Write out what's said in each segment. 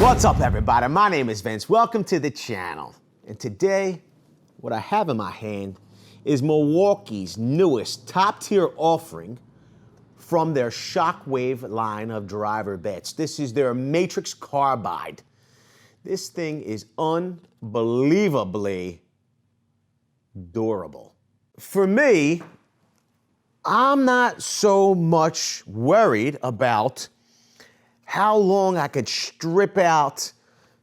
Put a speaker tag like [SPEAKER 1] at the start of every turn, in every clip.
[SPEAKER 1] What's up, everybody? My name is Vince. Welcome to the channel. And today, what I have in my hand is Milwaukee's newest top-tier offering from their Shockwave line of driver bits. This is their Matrix Carbide. This thing is unbelievably durable. For me, I'm not so much worried about how long I could strip out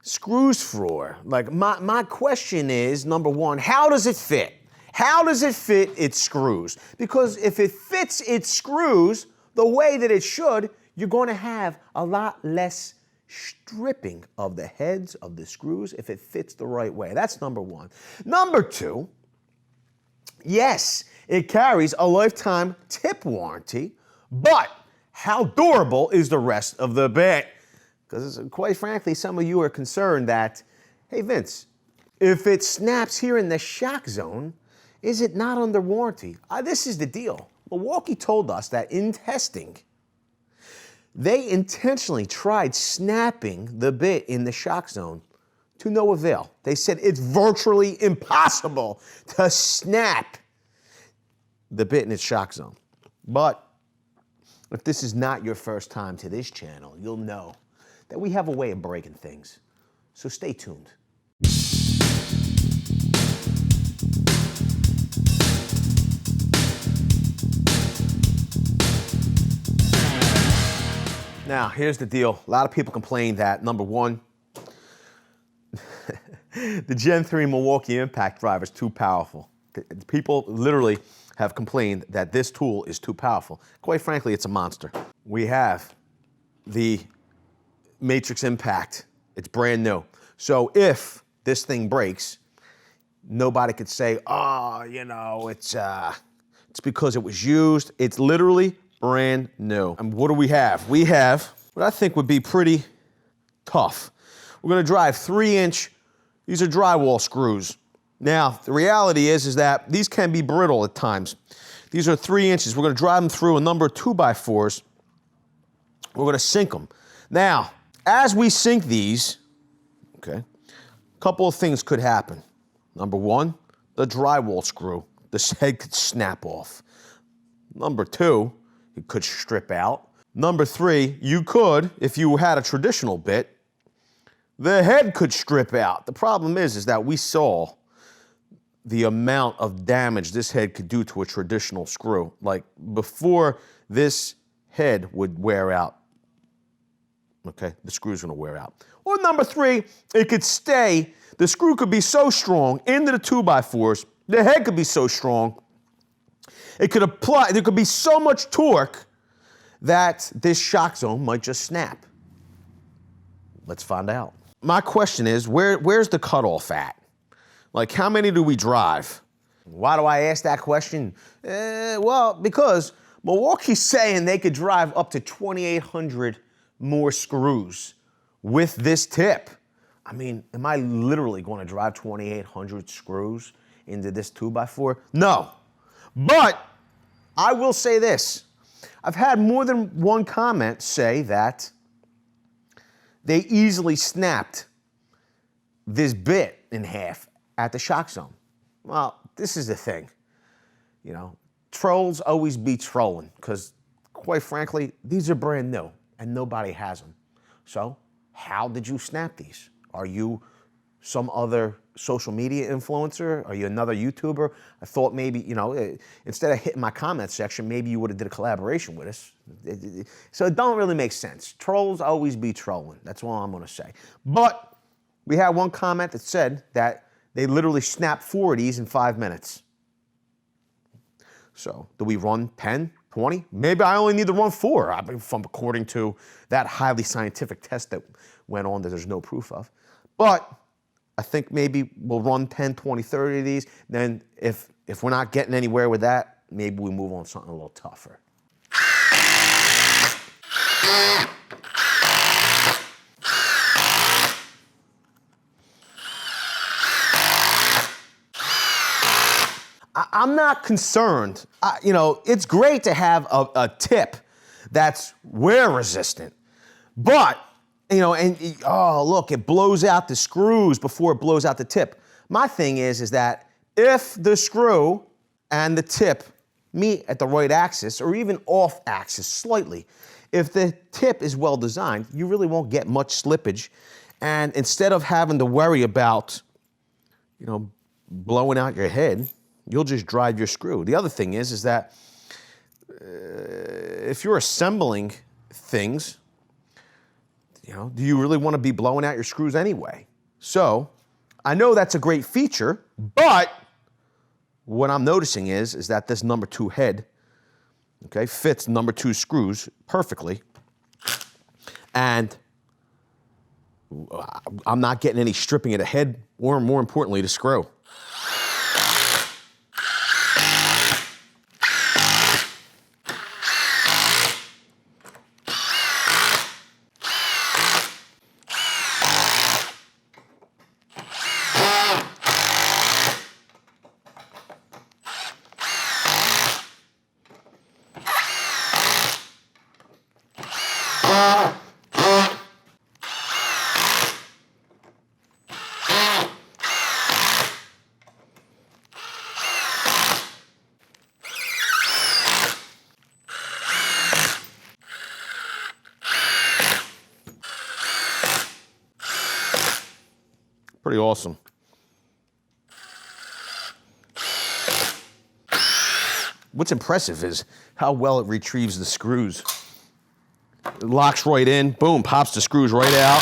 [SPEAKER 1] screws for. Like, my question is, number one, how does it fit? How does it fit its screws? Because if it fits its screws the way that it should, you're going to have a lot less stripping of the heads of the screws if it fits the right way. That's number one. Number two, yes, it carries a lifetime tip warranty, but how durable is the rest of the bit? Because quite frankly, some of you are concerned that, hey Vince, if it snaps here in the shock zone, is it not under warranty? This is the deal. Milwaukee told us that in testing, they intentionally tried snapping the bit in the shock zone to no avail. They said it's virtually impossible to snap the bit in its shock zone. But if this is not your first time to this channel, you'll know that we have a way of breaking things. So stay tuned. Now, here's the deal. A lot of people complain that, number one, the Gen 3 Milwaukee impact driver is too powerful. People literally have complained that this tool is too powerful. Quite frankly, it's a monster. We have the Matrix Impact. It's brand new. So if this thing breaks, nobody could say, oh, you know, it's because it was used. It's literally brand new. And what do we have? We have what I think would be pretty tough. We're gonna drive 3-inch, these are drywall screws. Now, the reality is that these can be brittle at times. These are 3 inches. We're gonna drive them through a number of 2x4s. We're gonna sink them. Now, as we sink these, okay, a couple of things could happen. Number one, the drywall screw, this head could snap off. Number two, it could strip out. Number three, you could, if you had a traditional bit, the head could strip out. The problem is that we saw the amount of damage this head could do to a traditional screw. Like, before this head would wear out, okay, the screw's gonna wear out. Or number three, it could stay, the screw could be so strong into the 2x4s, the head could be so strong, it could apply, there could be so much torque that this shock zone might just snap. Let's find out. My question is, where's the cutoff at? Like, how many do we drive? Why do I ask that question? Well, because Milwaukee's saying they could drive up to 2,800 more screws with this tip. I mean, am I literally going to drive 2,800 screws into this 2x4? No. But I will say this. I've had more than one comment say that they easily snapped this bit in half at the shock zone. Well, this is the thing. You know, trolls always be trolling because, quite frankly, these are brand new and nobody has them. So, how did you snap these? Are you some other social media influencer? Are you another YouTuber? I thought maybe, you know, instead of hitting my comment section, maybe you would have did a collaboration with us. So it don't really make sense. Trolls always be trolling. That's all I'm gonna say. But we had one comment that said that they literally snapped 4 of these in 5 minutes. So do we run 10, 20? Maybe I only need to run 4, according to that highly scientific test that went on that there's no proof of. But I think maybe we'll run 10, 20, 30 of these. Then if we're not getting anywhere with that, maybe we move on to something a little tougher. I'm not concerned. You know, it's great to have a tip that's wear resistant, but you know, and oh, look, it blows out the screws before it blows out the tip. My thing is that if the screw and the tip meet at the right axis or even off axis slightly, if the tip is well designed, you really won't get much slippage. And instead of having to worry about, you know, blowing out your head, you'll just drive your screw. The other thing is that if you're assembling things, you know, do you really want to be blowing out your screws anyway? So I know that's a great feature, but what I'm noticing is that this number 2 head, okay, fits number 2 screws perfectly. And I'm not getting any stripping of the head or, more importantly, the screw. Pretty awesome. What's impressive is how well it retrieves the screws. It locks right in, boom, pops the screws right out.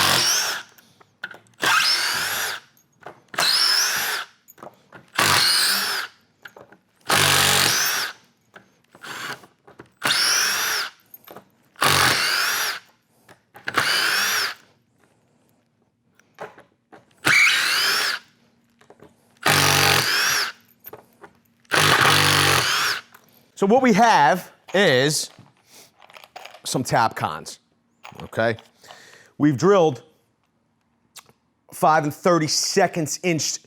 [SPEAKER 1] So what we have is some tap cons, okay? We've drilled 5 3/32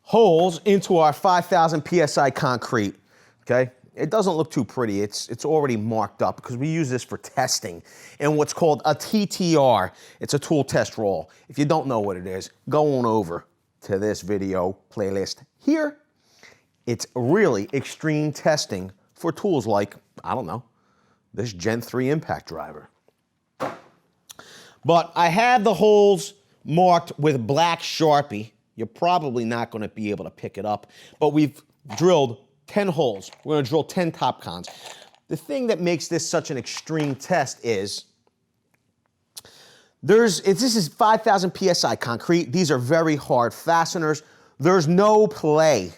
[SPEAKER 1] holes into our 5,000 PSI concrete, okay? It doesn't look too pretty. It's already marked up because we use this for testing in what's called a TTR. It's a tool test roll. If you don't know what it is, go on over to this video playlist here. It's really extreme testing for tools like, I don't know, this Gen 3 impact driver. But I have the holes marked with black Sharpie. You're probably not gonna be able to pick it up, but we've drilled 10 holes. We're gonna drill 10 top cons. The thing that makes this such an extreme test is, this is 5,000 PSI concrete. These are very hard fasteners. There's no play.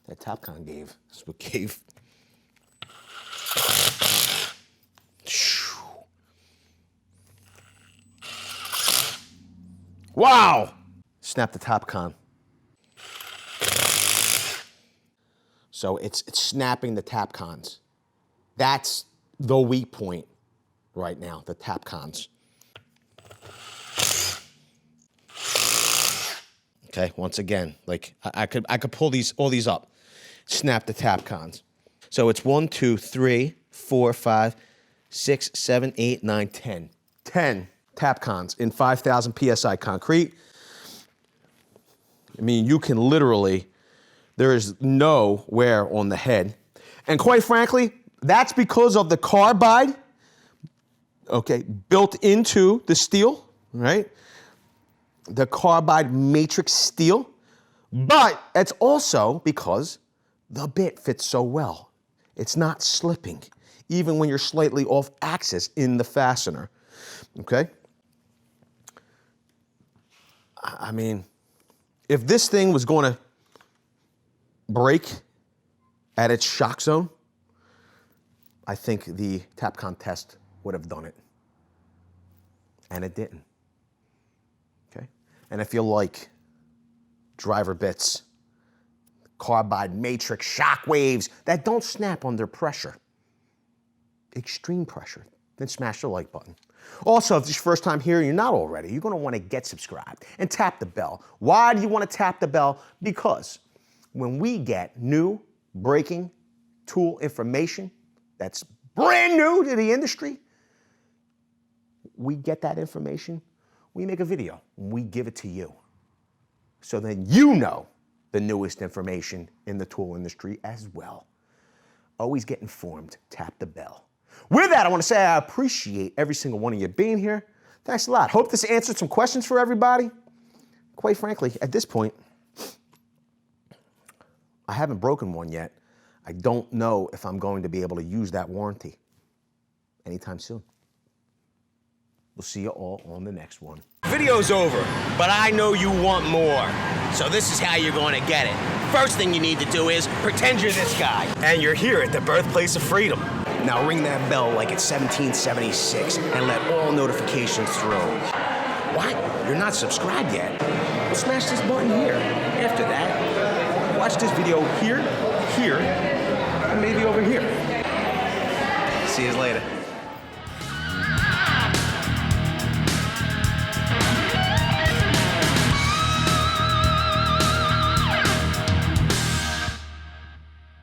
[SPEAKER 1] That Topcon gave. That's what gave. Wow! Snap the Topcon. So it's snapping the Topcons. That's the weak point right now, the Topcons. Okay, once again, like I could pull all these up. Snap the Topcons. So it's 1, 2, 3, 4, 5, 6, 7, 8, 9, 10. 10 Topcons in 5,000 PSI concrete. I mean, you can literally, there is no wear on the head. And quite frankly, that's because of the Carbide, okay, built into the steel, right? The Carbide matrix steel. But it's also because the bit fits so well. It's not slipping, even when you're slightly off axis in the fastener, okay? I mean, if this thing was going to break at its shock zone, I think the Topcon test would have done it. And it didn't, okay? And if you like driver bits, Carbide matrix shock waves that don't snap under pressure, extreme pressure, then smash the like button. Also, if this is your first time here and you're not already, you're gonna wanna get subscribed and tap the bell. Why do you wanna tap the bell? Because when we get new breaking tool information that's brand new to the industry, we get that information, we make a video, and we give it to you. So then you know the newest information in the tool industry as well. Always get informed, tap the bell. With that, I want to say I appreciate every single one of you being here. Thanks a lot. Hope this answered some questions for everybody. Quite frankly, at this point, I haven't broken one yet. I don't know if I'm going to be able to use that warranty anytime soon. We'll see you all on the next one.
[SPEAKER 2] Video's over, but I know you want more. So this is how you're going to get it. First thing you need to do is pretend you're this guy. And you're here at the birthplace of freedom. Now ring that bell like it's 1776 and let all notifications through. What? You're not subscribed yet? Well, smash this button here. After that, watch this video here, here, and maybe over here. See you later.